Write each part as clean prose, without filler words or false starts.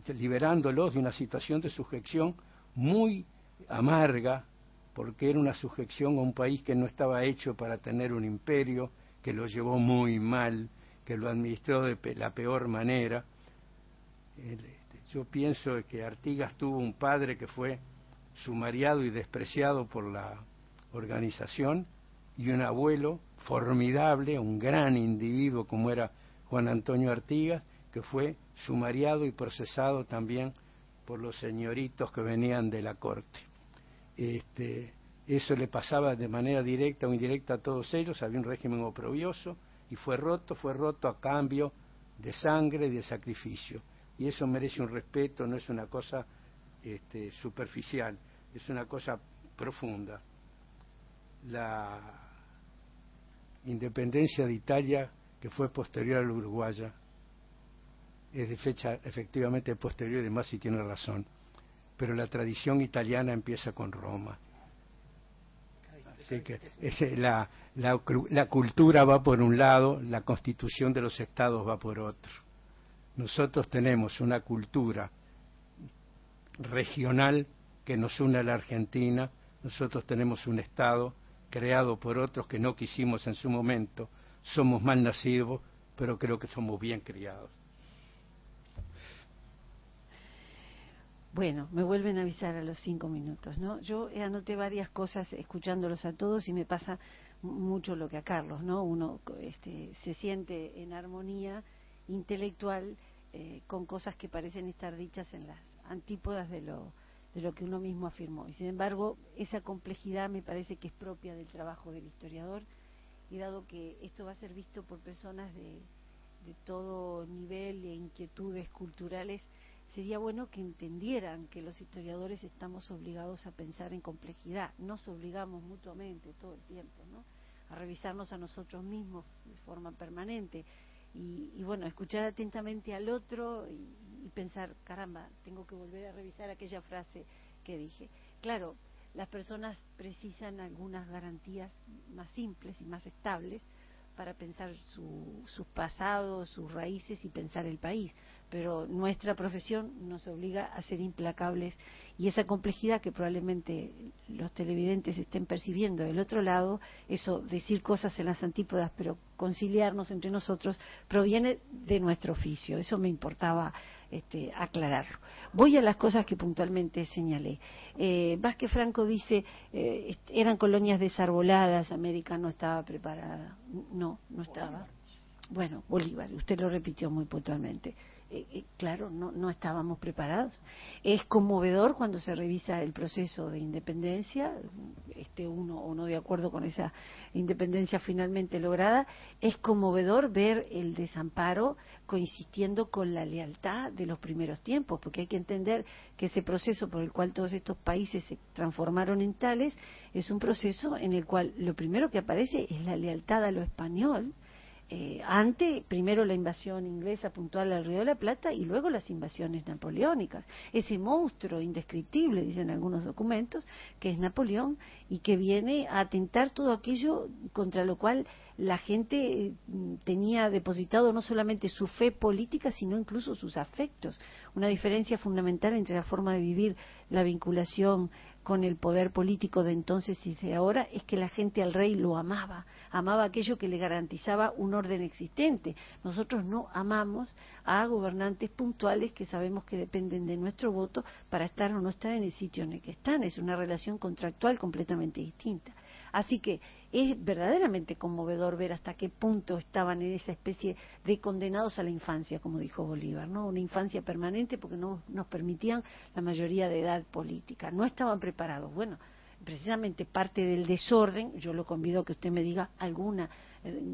liberándolos de una situación de sujeción muy amarga, porque era una sujeción a un país que no estaba hecho para tener un imperio, que lo llevó muy mal, que lo administró de la peor manera. Yo pienso que Artigas tuvo un padre que fue sumariado y despreciado por la organización, y un abuelo formidable, un gran individuo como era Juan Antonio Artigas, que fue sumariado y procesado también por los señoritos que venían de la corte. Eso le pasaba de manera directa o indirecta a todos ellos. Había un régimen oprobioso y fue roto a cambio de sangre y de sacrificio, y eso merece un respeto, no es una cosa superficial, es una cosa profunda. La independencia de Italia, que fue posterior a la uruguaya, es de fecha efectivamente posterior, y además sí tiene razón, pero la tradición italiana empieza con Roma. Así que la cultura va por un lado, la constitución de los estados va por otro. Nosotros tenemos una cultura regional que nos une a la Argentina, nosotros tenemos un estado creado por otros que no quisimos en su momento, somos mal nacidos, pero creo que somos bien criados. Bueno, me vuelven a avisar a los 5 minutos, ¿no? Yo anoté varias cosas escuchándolos a todos y me pasa mucho lo que a Carlos, ¿no? Uno se siente en armonía intelectual con cosas que parecen estar dichas en las antípodas de lo que uno mismo afirmó. Y sin embargo, esa complejidad me parece que es propia del trabajo del historiador, y dado que esto va a ser visto por personas de todo nivel e inquietudes culturales, sería bueno que entendieran que los historiadores estamos obligados a pensar en complejidad, nos obligamos mutuamente todo el tiempo, ¿no?, a revisarnos a nosotros mismos de forma permanente, y bueno, escuchar atentamente al otro y pensar, caramba, tengo que volver a revisar aquella frase que dije. Claro, las personas precisan algunas garantías más simples y más estables para pensar sus pasados, sus raíces y pensar el país, pero nuestra profesión nos obliga a ser implacables, y esa complejidad que probablemente los televidentes estén percibiendo del otro lado, eso, decir cosas en las antípodas pero conciliarnos entre nosotros, proviene de nuestro oficio. Eso me importaba aclararlo. Voy a las cosas que puntualmente señalé. Vázquez Franco dice, eran colonias desarboladas, América no estaba preparada. No estaba. Bueno, Bolívar, usted lo repitió muy puntualmente. Claro, no estábamos preparados. Es conmovedor cuando se revisa el proceso de independencia, uno o no de acuerdo con esa independencia finalmente lograda. Es conmovedor ver el desamparo coincidiendo con la lealtad de los primeros tiempos, porque hay que entender que ese proceso por el cual todos estos países se transformaron en tales es un proceso en el cual lo primero que aparece es la lealtad a lo español, ante primero la invasión inglesa puntual al Río de la Plata y luego las invasiones napoleónicas. Ese monstruo indescriptible, dicen algunos documentos, que es Napoleón, y que viene a atentar todo aquello contra lo cual la gente tenía depositado no solamente su fe política, sino incluso sus afectos. Una diferencia fundamental entre la forma de vivir la vinculación con el poder político de entonces y de ahora es que la gente al rey lo amaba aquello que le garantizaba un orden existente. Nosotros no amamos a gobernantes puntuales que sabemos que dependen de nuestro voto para estar o no estar en el sitio en el que están. Es una relación contractual completamente distinta. Así que es verdaderamente conmovedor ver hasta qué punto estaban en esa especie de condenados a la infancia, como dijo Bolívar, ¿no? Una infancia permanente porque no nos permitían la mayoría de edad política. No estaban preparados. Bueno, precisamente parte del desorden, yo lo convido a que usted me diga alguna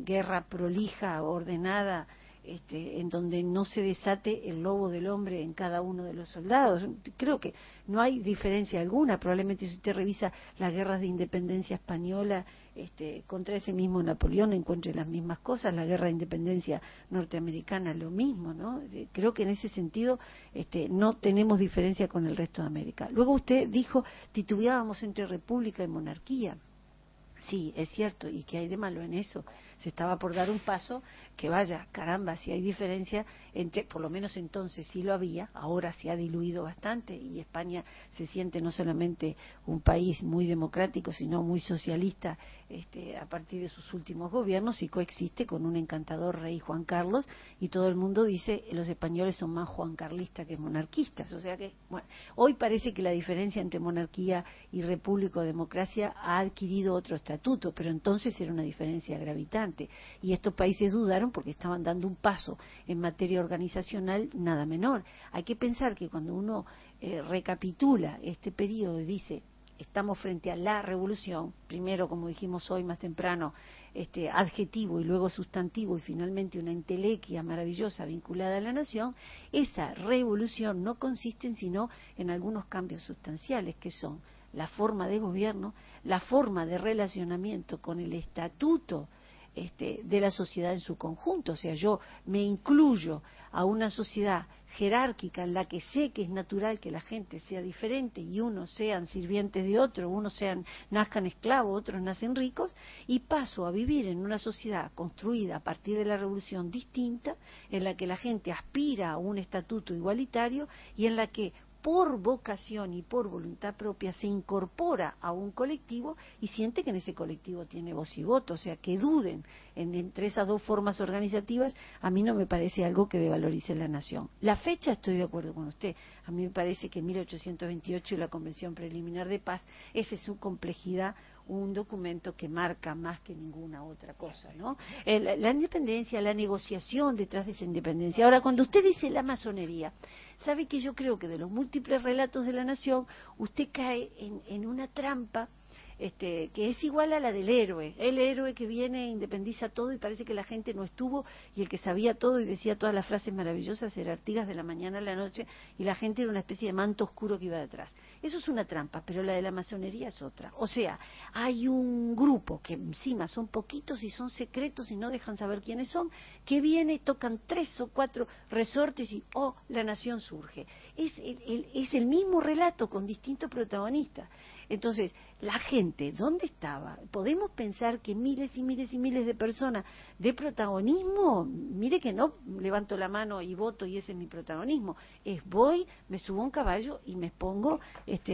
guerra prolija, ordenada, en donde no se desate el lobo del hombre en cada uno de los soldados. Creo que no hay diferencia alguna. Probablemente si usted revisa las guerras de independencia española contra ese mismo Napoleón encuentre las mismas cosas, la guerra de independencia norteamericana lo mismo, ¿no? Creo que en ese sentido no tenemos diferencia con el resto de América. Luego usted dijo, titubeábamos entre república y monarquía. Sí, es cierto, ¿y qué hay de malo en eso? se estaba por dar un paso que vaya, caramba, si hay diferencia entre, por lo menos entonces sí lo había, ahora se ha diluido bastante y España se siente no solamente un país muy democrático, sino muy socialista a partir de sus últimos gobiernos, y coexiste con un encantador rey Juan Carlos, y todo el mundo dice los españoles son más juancarlistas que monarquistas. O sea que, bueno, hoy parece que la diferencia entre monarquía y república o democracia ha adquirido otro estatuto, pero entonces era una diferencia gravitante, y estos países dudaron porque estaban dando un paso en materia organizacional nada menor. Hay que pensar que cuando uno recapitula este periodo y dice estamos frente a la revolución, primero, como dijimos hoy más temprano, adjetivo y luego sustantivo y finalmente una entelequia maravillosa vinculada a la nación, esa revolución no consiste en sino en algunos cambios sustanciales, que son la forma de gobierno, la forma de relacionamiento con el estatuto de la sociedad en su conjunto. O sea, yo me incluyo a una sociedad jerárquica en la que sé que es natural que la gente sea diferente y unos sean sirvientes de otro, unos nazcan esclavos, otros nacen ricos, y paso a vivir en una sociedad construida a partir de la revolución distinta, en la que la gente aspira a un estatuto igualitario y en la que por vocación y por voluntad propia se incorpora a un colectivo y siente que en ese colectivo tiene voz y voto. O sea, que duden entre esas dos formas organizativas, a mí no me parece algo que devalorice la nación. La fecha, estoy de acuerdo con usted, a mí me parece que 1828 y la Convención Preliminar de Paz es en su complejidad un documento que marca más que ninguna otra cosa, ¿no? La independencia, la negociación detrás de esa independencia. Ahora, cuando usted dice la masonería, sabe que yo creo que de los múltiples relatos de la nación, usted cae en una trampa que es igual a la del héroe, el héroe que viene, independiza todo y parece que la gente no estuvo, y el que sabía todo y decía todas las frases maravillosas era Artigas de la mañana a la noche, y la gente era una especie de manto oscuro que iba detrás. Eso es una trampa, pero la de la masonería es otra. O sea, hay un grupo que encima son poquitos y son secretos y no dejan saber quiénes son, que viene y tocan 3 o 4 resortes y la nación surge. Es el mismo relato con distintos protagonistas. Entonces, la gente, ¿dónde estaba? ¿Podemos pensar que miles y miles y miles de personas de protagonismo? Mire que no levanto la mano y voto y ese es mi protagonismo. Voy, me subo a un caballo y me expongo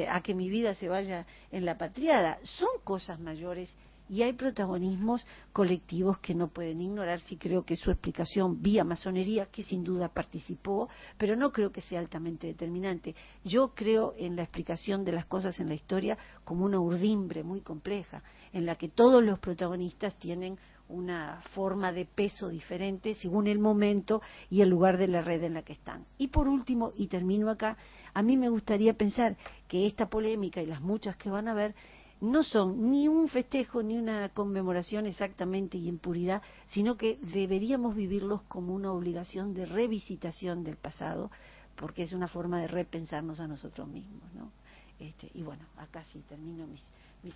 a que mi vida se vaya en la patriada. Son cosas mayores y hay protagonismos colectivos que no pueden ignorar. Sí creo que su explicación vía masonería, que sin duda participó, pero no creo que sea altamente determinante. Yo creo en la explicación de las cosas en la historia como una urdimbre muy compleja, en la que todos los protagonistas tienen una forma de peso diferente según el momento y el lugar de la red en la que están. Y por último, y termino acá, a mí me gustaría pensar que esta polémica y las muchas que van a haber no son ni un festejo ni una conmemoración exactamente y en puridad, sino que deberíamos vivirlos como una obligación de revisitación del pasado, porque es una forma de repensarnos a nosotros mismos, ¿no? Y bueno, acá sí termino mis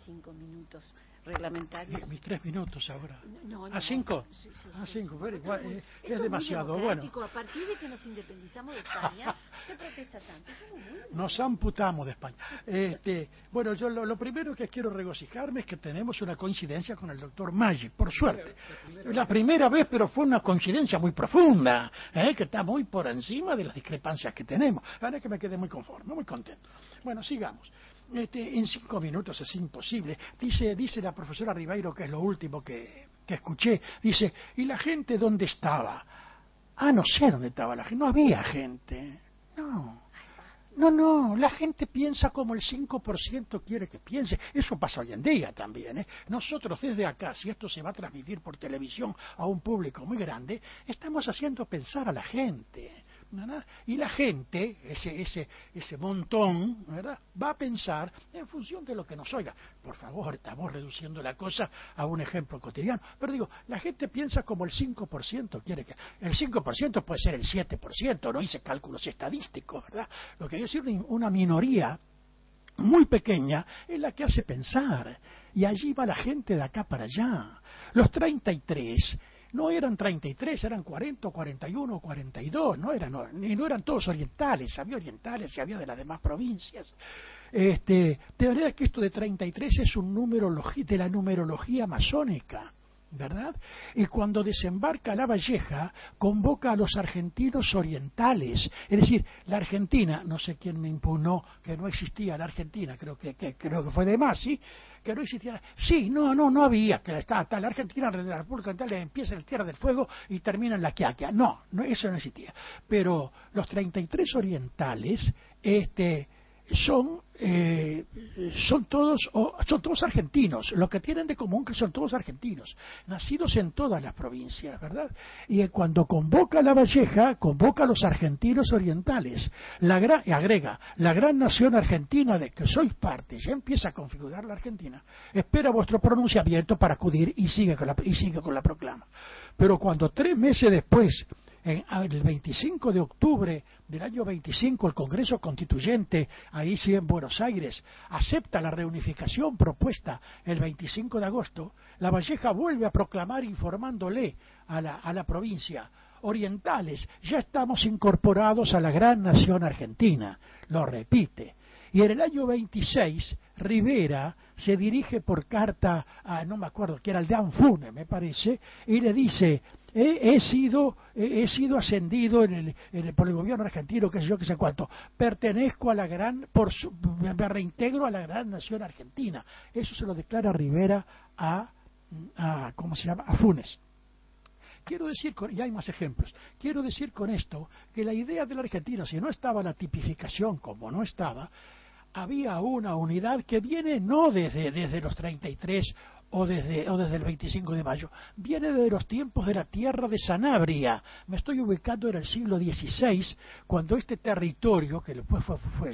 5 minutos reglamentarios. Mis 3 minutos ahora. No, ¿A 5? Sí, a 5, pero igual, es demasiado. Bueno, a partir de que nos independizamos de España, ¿qué protesta tanto? Nos amputamos de España. Bueno, yo lo primero que quiero regocijarme es que tenemos una coincidencia con el doctor Maggi, por suerte. La primera vez, pero fue una coincidencia muy profunda, que está muy por encima de las discrepancias que tenemos. La verdad es que me quedé muy conforme, muy contento. Bueno, sigamos. En 5 minutos es imposible. Dice la profesora Ribeiro, que es lo último que escuché, dice, ¿y la gente dónde estaba? No sé dónde estaba la gente, no había gente. No, la gente piensa como el 5% quiere que piense. Eso pasa hoy en día también, Nosotros desde acá, si esto se va a transmitir por televisión a un público muy grande, estamos haciendo pensar a la gente, ¿verdad? Y la gente, ese montón, ¿verdad?, va a pensar en función de lo que nos oiga. Por favor, estamos reduciendo la cosa a un ejemplo cotidiano. Pero digo, la gente piensa como el 5% quiere que... El 5% puede ser el 7%, no hice cálculos estadísticos, ¿verdad? Lo que yo decir, una minoría muy pequeña es la que hace pensar. Y allí va la gente de acá para allá. Los 33... no eran 33, eran 40, 41, 42, no eran todos orientales, había orientales y había de las demás provincias. De manera que esto de 33 es un número de la numerología masónica. ¿verdad? Y cuando desembarca Lavalleja, convoca a los argentinos orientales. Es decir, la Argentina, no sé quién me impugnó que no existía la Argentina, creo que fue de Masi, que no existía. Sí, no había, que está la Argentina, la República Oriental empieza en Tierra del Fuego y termina en la Quiaquia. No, eso no existía. Pero los 33 orientales, son todos argentinos. Lo que tienen de común que son todos argentinos, nacidos en todas las provincias, ¿verdad? Y cuando convoca a Lavalleja, convoca a los argentinos orientales, y agrega, la gran nación argentina de que sois parte, ya empieza a configurar la Argentina, espera vuestro pronunciamiento para acudir y sigue con la proclama. Pero cuando 3 meses después, el 25 de octubre del año 25, el Congreso Constituyente, ahí sí en Buenos Aires, acepta la reunificación propuesta el 25 de agosto, Lavalleja vuelve a proclamar informándole a la provincia: orientales, ya estamos incorporados a la gran nación argentina. Lo repite. Y en el año 26, Rivera se dirige por carta a, no me acuerdo, que era el de Anfune, me parece, y le dice: he sido ascendido por el gobierno argentino, qué sé yo, qué sé cuánto, pertenezco a la me reintegro a la gran nación argentina. Eso se lo declara Rivera ¿cómo se llama?, a Funes. Quiero decir, y hay más ejemplos, quiero decir con esto que la idea de la Argentina, si no estaba la tipificación como no estaba, había una unidad que viene no desde los 33 o desde el 25 de mayo, viene desde los tiempos de la tierra de Sanabria. Me estoy ubicando en el siglo XVI, cuando este territorio, que después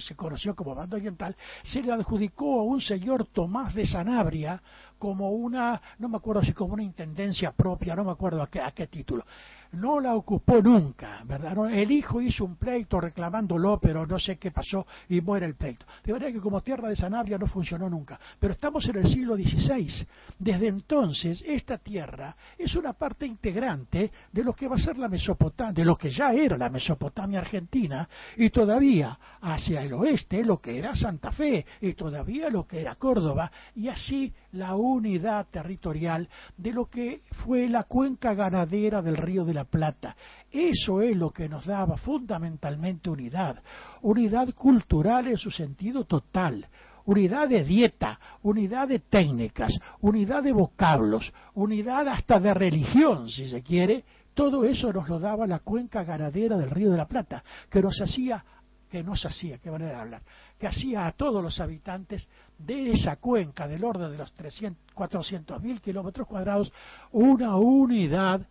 se conoció como Banda Oriental, se le adjudicó a un señor Tomás de Sanabria como no me acuerdo si como una intendencia propia, no me acuerdo a qué título. No la ocupó nunca, ¿verdad? El hijo hizo un pleito reclamándolo, pero no sé qué pasó y muere el pleito. De manera que como tierra de Sanabria no funcionó nunca. Pero estamos en el siglo XVI. Desde entonces, esta tierra es una parte integrante de lo que va a ser la Mesopotamia, de lo que ya era la Mesopotamia argentina, y todavía hacia el oeste lo que era Santa Fe, y todavía lo que era Córdoba, y así la unidad territorial de lo que fue la cuenca ganadera del Río de la Plata. Eso es lo que nos daba fundamentalmente unidad cultural en su sentido total, unidad de dieta, unidad de técnicas, unidad de vocablos, unidad hasta de religión, si se quiere. Todo eso nos lo daba la cuenca ganadera del Río de la Plata, que qué manera de hablar, que hacía a todos los habitantes de esa cuenca del orden de los 400.000 kilómetros cuadrados una unidad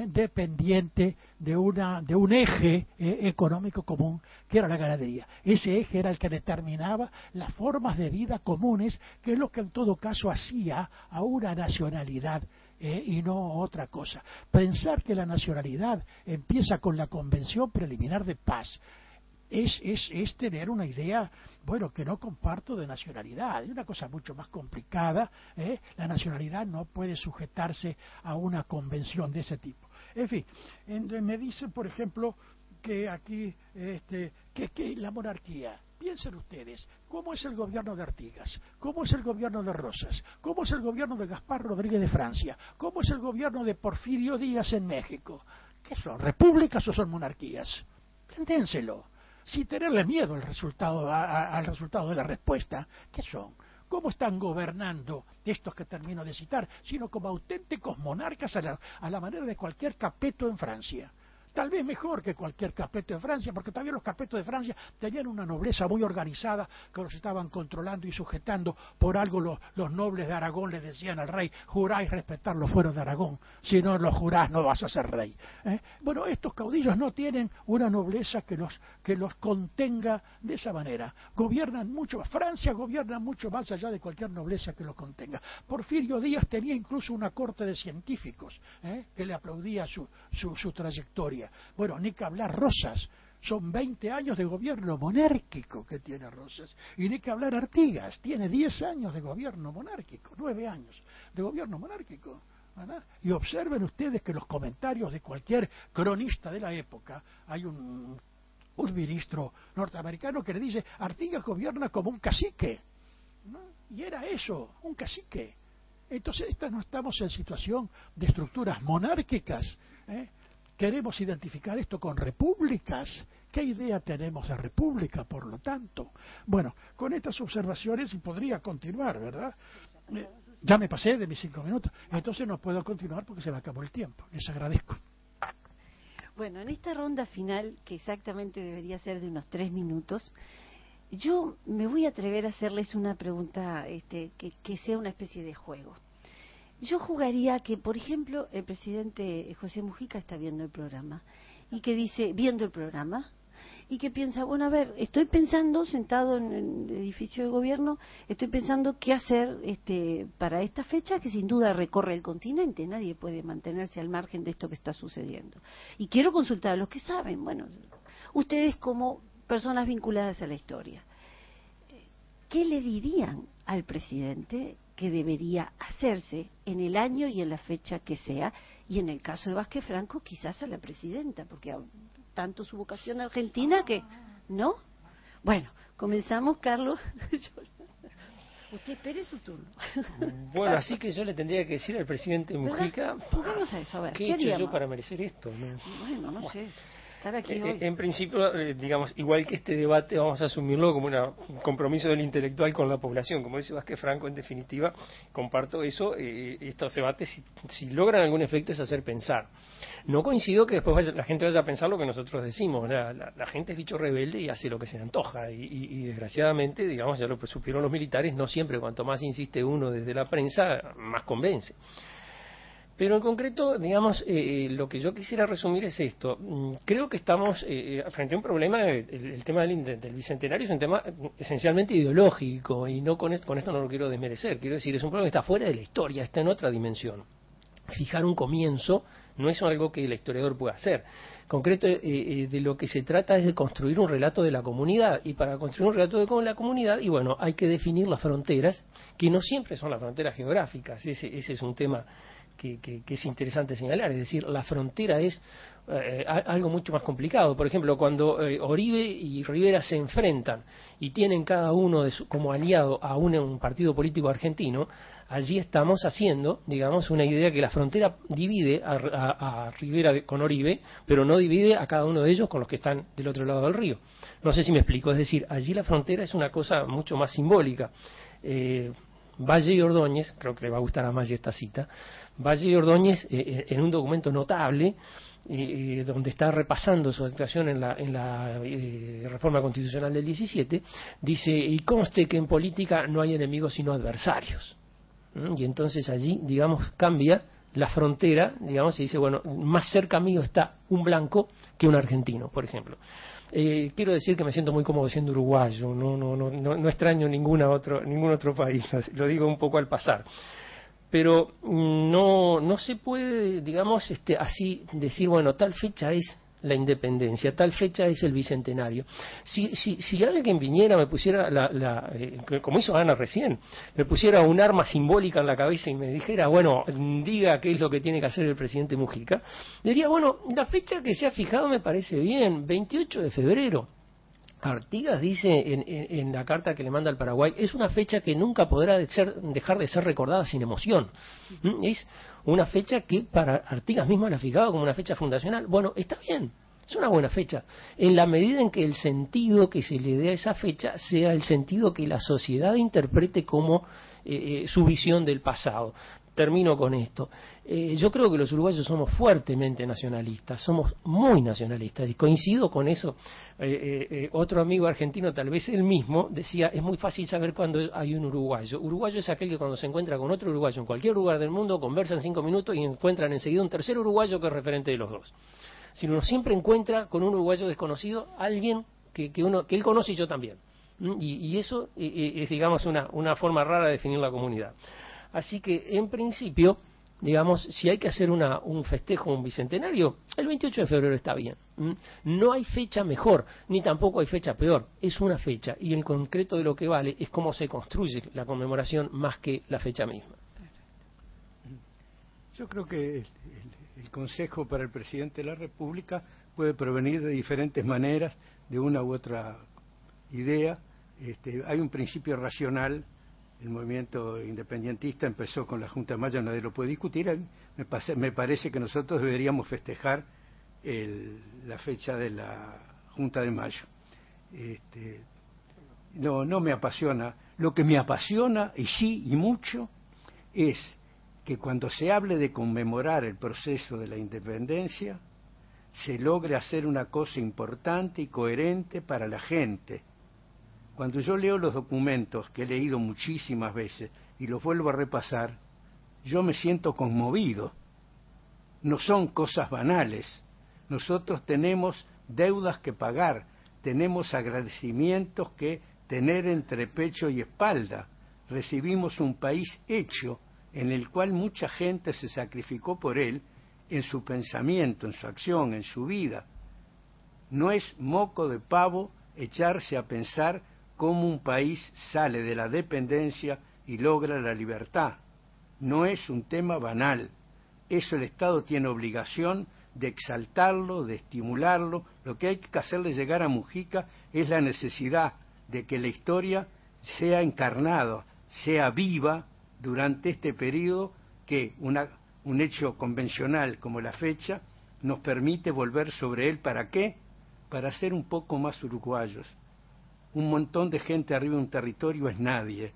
dependiente de un eje económico común, que era la ganadería. Ese eje era el que determinaba las formas de vida comunes, que es lo que en todo caso hacía a una nacionalidad y no otra cosa. Pensar que la nacionalidad empieza con la Convención Preliminar de Paz es tener una idea, bueno, que no comparto de nacionalidad. Es una cosa mucho más complicada. La nacionalidad no puede sujetarse a una convención de ese tipo. En fin, me dicen, por ejemplo, que aquí, que la monarquía. Piensen ustedes, ¿cómo es el gobierno de Artigas? ¿Cómo es el gobierno de Rosas? ¿Cómo es el gobierno de Gaspar Rodríguez de Francia? ¿Cómo es el gobierno de Porfirio Díaz en México? ¿Qué son, repúblicas o son monarquías? Piénselo. Sin tenerle miedo al resultado de la respuesta. ¿Qué son? ¿Cómo están gobernando estos que termino de citar? Sino como auténticos monarcas a la manera de cualquier capeto en Francia. Tal vez mejor que cualquier capeto de Francia, porque también los capetos de Francia tenían una nobleza muy organizada que los estaban controlando y sujetando. Por algo los nobles de Aragón le decían al rey: juráis respetar los fueros de Aragón, si no los jurás no vas a ser rey. Bueno, estos caudillos no tienen una nobleza que los contenga de esa manera. Gobiernan mucho, Francia gobierna mucho más allá de cualquier nobleza que los contenga. Porfirio Díaz tenía incluso una corte de científicos que le aplaudía su trayectoria. Bueno, ni que hablar Rosas, son 20 años de gobierno monárquico que tiene Rosas, y ni que hablar Artigas, tiene 10 años de gobierno monárquico, 9 años de gobierno monárquico, ¿verdad? Y observen ustedes que los comentarios de cualquier cronista de la época, hay un ministro norteamericano que le dice: Artigas gobierna como un cacique, ¿no? Y era eso, un cacique. Entonces, no estamos en situación de estructuras monárquicas. Queremos identificar esto con repúblicas. ¿Qué idea tenemos de república, por lo tanto? Bueno, con estas observaciones podría continuar, ¿verdad? Ya me pasé de mis 5 minutos, entonces no puedo continuar porque se me acabó el tiempo. Les agradezco. Bueno, en esta ronda final, que exactamente debería ser de unos 3 minutos, yo me voy a atrever a hacerles una pregunta que sea una especie de juego. Yo jugaría que, por ejemplo, el presidente José Mujica está viendo el programa y que dice, viendo el programa, y que piensa, bueno, a ver, estoy pensando, sentado en el edificio de gobierno, estoy pensando qué hacer para esta fecha que sin duda recorre el continente, nadie puede mantenerse al margen de esto que está sucediendo. Y quiero consultar a los que saben, bueno, ustedes como personas vinculadas a la historia, ¿qué le dirían al presidente que debería hacerse en el año y en la fecha que sea? Y en el caso de Vázquez Franco, quizás a la presidenta, porque tanto su vocación argentina que... ¿No? Bueno, comenzamos, Carlos. Usted espere su turno. Bueno, así que yo le tendría que decir al presidente Mujica... Juguemos a eso, a ver, ¿qué he hecho yo para merecer esto? Bueno, no sé. Aquí hoy. En principio, digamos, igual que este debate, vamos a asumirlo como un compromiso del intelectual con la población. Como dice Vázquez Franco, en definitiva, comparto eso. Estos debates, si logran algún efecto, es hacer pensar. No coincido que después la gente vaya a pensar lo que nosotros decimos. La gente es bicho rebelde y hace lo que se le antoja. Y desgraciadamente, digamos, ya lo supieron los militares, no siempre, cuanto más insiste uno desde la prensa, más convence. Pero en concreto, digamos, lo que yo quisiera resumir es esto. Creo que estamos frente a un problema, el tema del bicentenario es un tema esencialmente ideológico, y no con esto no lo quiero desmerecer. Quiero decir, es un problema que está fuera de la historia, está en otra dimensión. Fijar un comienzo no es algo que el historiador pueda hacer. En concreto, de lo que se trata es de construir un relato de la comunidad, y para construir un relato de la comunidad, y bueno, hay que definir las fronteras, que no siempre son las fronteras geográficas. Ese es un tema que es interesante señalar. Es decir, la frontera es algo mucho más complicado. Por ejemplo, cuando Oribe y Rivera se enfrentan y tienen cada uno como aliado a un partido político argentino, allí estamos haciendo, digamos, una idea que la frontera divide a Rivera con Oribe, pero no divide a cada uno de ellos con los que están del otro lado del río. No sé si me explico. Es decir, allí la frontera es una cosa mucho más simbólica. Valle y Ordóñez, creo que le va a gustar a Maggi esta cita, Valle y Ordóñez, en un documento notable, donde está repasando su actuación en la reforma constitucional del 17, dice, y conste que en política no hay enemigos sino adversarios. Y entonces allí, digamos, cambia la frontera, digamos, y dice, bueno, más cerca mío está un blanco que un argentino, por ejemplo. Quiero decir que me siento muy cómodo siendo uruguayo, no extraño ningún otro país, lo digo un poco al pasar. Pero no se puede, digamos, así decir, bueno, tal fecha es la independencia, tal fecha es el bicentenario. Si alguien viniera, me pusiera, como hizo Ana recién, me pusiera un arma simbólica en la cabeza y me dijera, bueno, diga qué es lo que tiene que hacer el presidente Mujica, diría, bueno, la fecha que se ha fijado me parece bien, 28 de febrero. Artigas dice en la carta que le manda al Paraguay, es una fecha que nunca podrá dejar de ser recordada sin emoción. Es una fecha que para Artigas mismo la ha fijado como una fecha fundacional. Bueno, está bien, es una buena fecha, en la medida en que el sentido que se le dé a esa fecha sea el sentido que la sociedad interprete como su visión del pasado. Termino con esto. Yo creo que los uruguayos somos fuertemente nacionalistas, somos muy nacionalistas, y coincido con eso. Otro amigo argentino, tal vez él mismo, decía, es muy fácil saber cuándo hay un uruguayo. Uruguayo es aquel que cuando se encuentra con otro uruguayo en cualquier lugar del mundo, conversan 5 minutos y encuentran enseguida un tercer uruguayo que es referente de los dos. Si uno siempre encuentra con un uruguayo desconocido, alguien que él conoce y yo también. Y eso es, digamos, una forma rara de definir la comunidad. Así que, en principio, digamos, si hay que hacer un festejo, un bicentenario, el 28 de febrero está bien. No hay fecha mejor, ni tampoco hay fecha peor. Es una fecha, y el concreto de lo que vale es cómo se construye la conmemoración más que la fecha misma. Yo creo que el consejo para el presidente de la República puede provenir de diferentes maneras, de una u otra idea. Hay un principio racional el movimiento independentista empezó con la Junta de Mayo, nadie lo puede discutir. Me parece que nosotros deberíamos festejar la fecha de la Junta de Mayo. No me apasiona. Lo que me apasiona, y sí, y mucho, es que cuando se hable de conmemorar el proceso de la independencia, se logre hacer una cosa importante y coherente para la gente. Cuando yo leo los documentos, que he leído muchísimas veces, y los vuelvo a repasar, yo me siento conmovido. No son cosas banales. Nosotros tenemos deudas que pagar, tenemos agradecimientos que tener entre pecho y espalda. Recibimos un país hecho, en el cual mucha gente se sacrificó por él, en su pensamiento, en su acción, en su vida. No es moco de pavo echarse a pensar cómo un país sale de la dependencia y logra la libertad. No es un tema banal. Eso el Estado tiene obligación de exaltarlo, de estimularlo. Lo que hay que hacerle llegar a Mujica es la necesidad de que la historia sea encarnada, sea viva durante este periodo, que un hecho convencional como la fecha nos permite volver sobre él. ¿Para qué? Para ser un poco más uruguayos. Un montón de gente arriba de un territorio es nadie.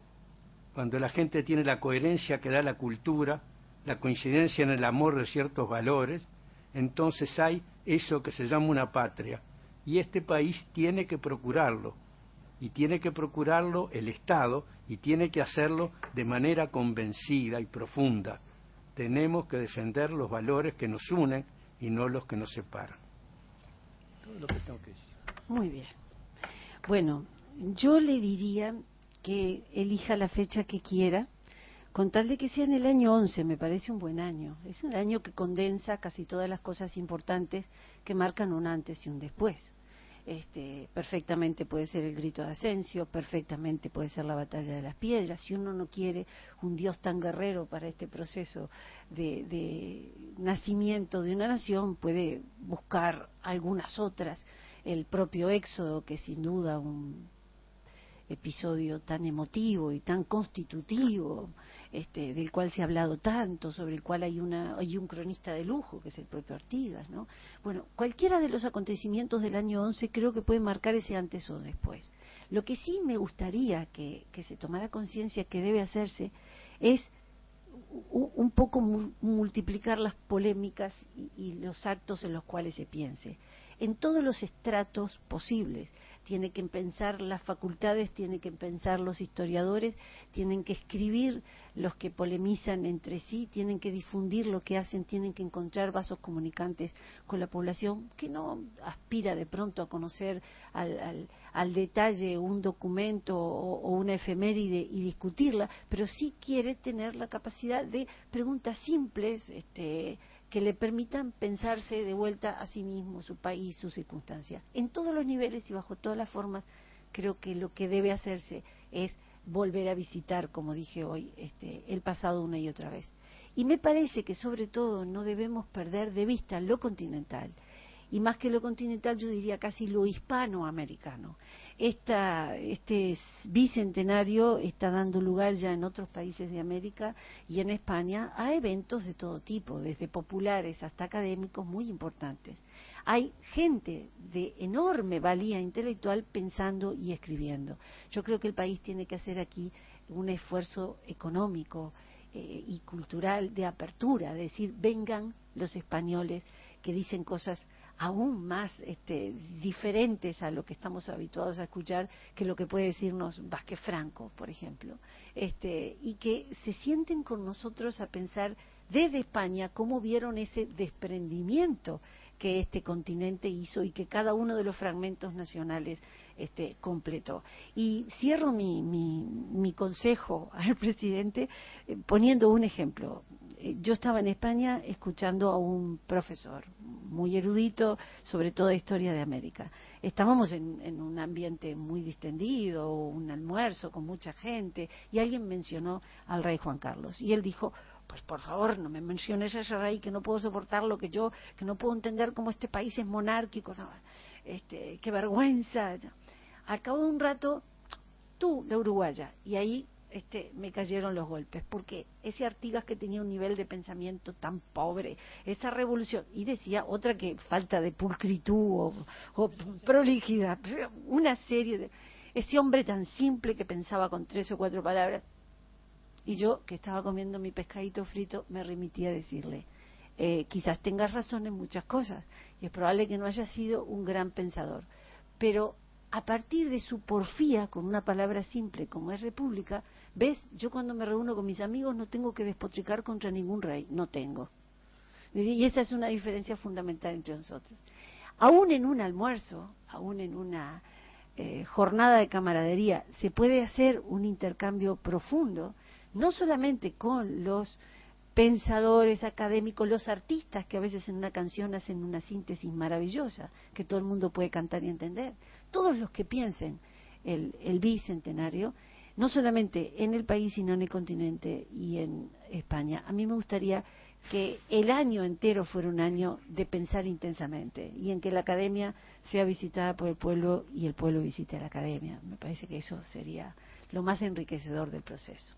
Cuando la gente tiene la coherencia que da la cultura, la coincidencia en el amor de ciertos valores, entonces hay eso que se llama una patria. Y este país tiene que procurarlo. Y tiene que procurarlo el Estado, y tiene que hacerlo de manera convencida y profunda. Tenemos que defender los valores que nos unen y no los que nos separan. Todo lo que tengo que decir. Muy bien. Bueno, yo le diría que elija la fecha que quiera, con tal de que sea en el año 11, me parece un buen año. Es un año que condensa casi todas las cosas importantes que marcan un antes y un después. Perfectamente puede ser el grito de Asensio, perfectamente puede ser la batalla de las piedras. Si uno no quiere un Dios tan guerrero para este proceso de nacimiento de una nación, puede buscar algunas otras. El propio Éxodo, que sin duda un episodio tan emotivo y tan constitutivo, del cual se ha hablado tanto, sobre el cual hay un cronista de lujo, que es el propio Artigas, ¿no? Bueno, cualquiera de los acontecimientos del año 11 creo que puede marcar ese antes o después. Lo que sí me gustaría que se tomara conciencia que debe hacerse es un poco multiplicar las polémicas y los actos en los cuales se piense, en todos los estratos posibles. Tiene que pensar las facultades, tiene que pensar los historiadores, tienen que escribir los que polemizan entre sí, tienen que difundir lo que hacen, tienen que encontrar vasos comunicantes con la población que no aspira de pronto a conocer al detalle un documento o una efeméride y discutirla, pero sí quiere tener la capacidad de preguntas simples, que le permitan pensarse de vuelta a sí mismo, su país, sus circunstancias. En todos los niveles y bajo todas las formas, creo que lo que debe hacerse es volver a visitar, como dije hoy, el pasado una y otra vez. Y me parece que sobre todo no debemos perder de vista lo continental, y más que lo continental yo diría casi lo hispanoamericano. Este bicentenario está dando lugar ya en otros países de América y en España a eventos de todo tipo, desde populares hasta académicos muy importantes. Hay gente de enorme valía intelectual pensando y escribiendo. Yo creo que el país tiene que hacer aquí un esfuerzo económico y cultural de apertura, de decir, vengan los españoles que dicen cosas aún más diferentes a lo que estamos habituados a escuchar que lo que puede decirnos Vázquez Franco, por ejemplo, y que se sienten con nosotros a pensar desde España cómo vieron ese desprendimiento que este continente hizo y que cada uno de los fragmentos nacionales completó. Y cierro mi consejo al presidente poniendo un ejemplo. Yo estaba en España escuchando a un profesor muy erudito sobre toda historia de América. Estábamos en un ambiente muy distendido, un almuerzo con mucha gente, y alguien mencionó al rey Juan Carlos. Y él dijo, pues por favor, no me menciones a ese rey, que no puedo soportarlo, que no puedo entender cómo este país es monárquico, no, qué vergüenza. Al cabo de un rato, tú, la uruguaya, y ahí me cayeron los golpes, porque ese Artigas que tenía un nivel de pensamiento tan pobre, esa revolución, y decía otra que falta de pulcritud o prolijidad, una serie de... Ese hombre tan simple que pensaba con 3 o 4 palabras, y yo, que estaba comiendo mi pescadito frito, me remití a decirle, quizás tengas razón en muchas cosas, y es probable que no haya sido un gran pensador, pero a partir de su porfía, con una palabra simple como es república, ves, yo cuando me reúno con mis amigos no tengo que despotricar contra ningún rey, no tengo. Y esa es una diferencia fundamental entre nosotros. Aún en un almuerzo, aún en una jornada de camaradería, se puede hacer un intercambio profundo, no solamente con los pensadores académicos, los artistas que a veces en una canción hacen una síntesis maravillosa, que todo el mundo puede cantar y entender. Todos los que piensen el bicentenario, no solamente en el país, sino en el continente y en España. A mí me gustaría que el año entero fuera un año de pensar intensamente y en que la academia sea visitada por el pueblo y el pueblo visite a la academia. Me parece que eso sería lo más enriquecedor del proceso.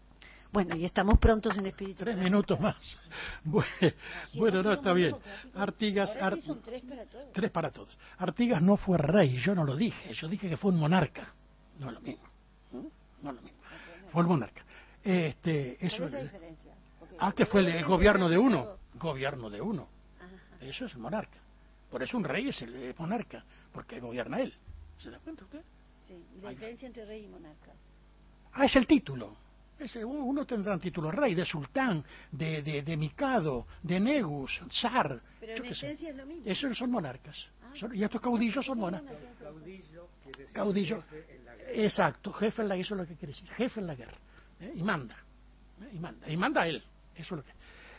Bueno, y estamos prontos en espíritu. 3 minutos más. Bueno, no, está bien. Artigas... son 3 para todos. 3 para todos. Artigas no fue rey, yo no lo dije. Yo dije que fue un monarca. No es lo mismo. No es lo mismo. Fue un monarca. Eso ¿Cuál es la diferencia? que fue el gobierno de uno. Gobierno de uno. Ajá. Eso es el monarca. Por eso un rey es el monarca, porque gobierna él. ¿Se da cuenta usted? Sí, y la diferencia entre rey y monarca. Es el título. Uno tendrá un título rey, de sultán, de mikado, de negus, zar. Pero en esencia es lo mismo. Esos son monarcas. Y estos caudillos son monarcas. Caudillo. Exacto, jefe en la guerra, eso es lo que quiere decir. Jefe en la guerra. Y manda. Y manda él. Eso es lo que...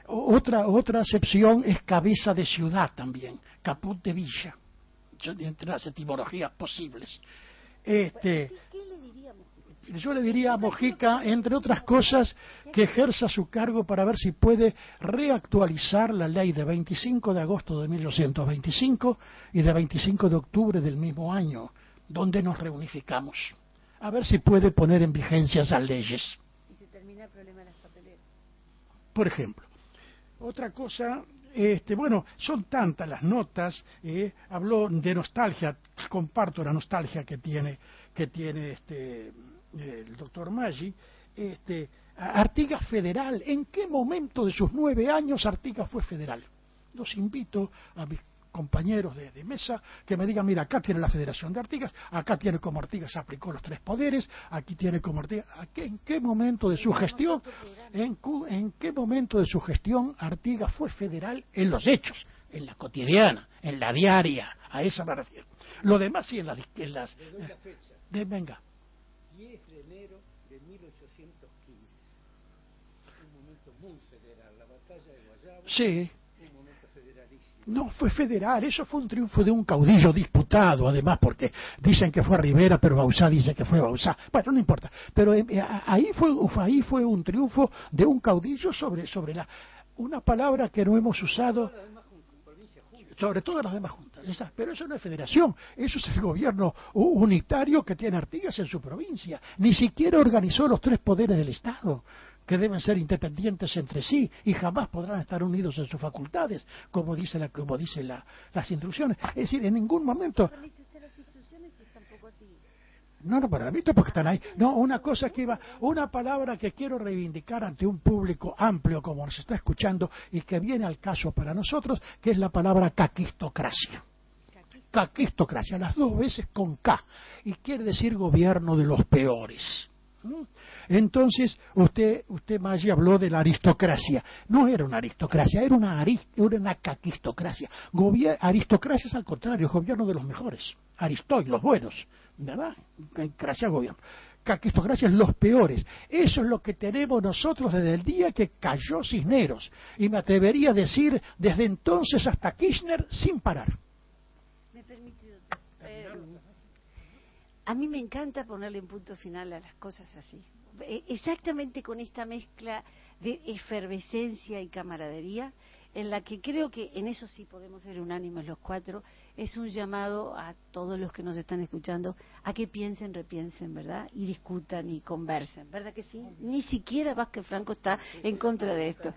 Otra acepción es cabeza de ciudad también. Caput de villa. Entre las etimologías posibles. ¿Qué le diríamos? Yo le diría a Mojica, entre otras cosas, que ejerza su cargo para ver si puede reactualizar la ley de 25 de agosto de 1825 y de 25 de octubre del mismo año, donde nos reunificamos. A ver si puede poner en vigencia esas leyes. Y se termina el problema de las papeleras. Por ejemplo. Otra cosa, bueno, son tantas las notas, habló de nostalgia, comparto la nostalgia que tiene el doctor Maggi. Artigas federal, ¿en qué momento de sus 9 años Artigas fue federal? Los invito a mis compañeros de mesa que me digan, mira, acá tiene la Federación de Artigas, acá tiene como Artigas aplicó los 3 poderes, aquí tiene como Artigas, ¿en qué momento de su gestión, en qué momento de su gestión Artigas fue federal en los hechos, en la cotidiana, en la diaria? A esa me refiero. Lo demás sí en las venga. 10 de enero de 1815. Un momento muy federal, la batalla de Guayabo. Sí. Un momento federalísimo. No fue federal, eso fue un triunfo de un caudillo disputado, además, porque dicen que fue Rivera, pero Bauzá dice que fue Bauzá. Bueno, no importa. Pero ahí fue un triunfo de un caudillo sobre una palabra que no hemos usado. Sobre todas las demás juntas, pero eso no es federación, eso es el gobierno unitario que tiene Artigas en su provincia. Ni siquiera organizó los 3 poderes del Estado, que deben ser independientes entre sí y jamás podrán estar unidos en sus facultades, como dice las instrucciones. Es decir, en ningún momento... No, para mí porque están ahí. No, una palabra que quiero reivindicar ante un público amplio como nos está escuchando y que viene al caso para nosotros, que es la palabra caquistocracia. Caquistocracia, las 2 veces con K, y quiere decir gobierno de los peores. Entonces, usted Maggi, habló de la aristocracia. No era una aristocracia, era una caquistocracia. Aristocracia es al contrario, gobierno de los mejores. Aristoi, los buenos, ¿verdad? Cracia, gobierno. Caquistocracia es los peores. Eso es lo que tenemos nosotros desde el día que cayó Cisneros. Y me atrevería a decir desde entonces hasta Kirchner sin parar. ¿Me permite? A mí me encanta ponerle un punto final a las cosas así. Exactamente con esta mezcla de efervescencia y camaradería en la que creo que en eso sí podemos ser unánimes los cuatro, es un llamado a todos los que nos están escuchando a que piensen, repiensen, ¿verdad? Y discutan y conversen, ¿verdad que sí? Ni siquiera Vázquez Franco está en contra de esto.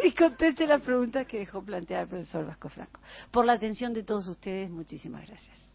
Y conteste las preguntas que dejó planteada el profesor Vázquez Franco. Por la atención de todos ustedes, muchísimas gracias.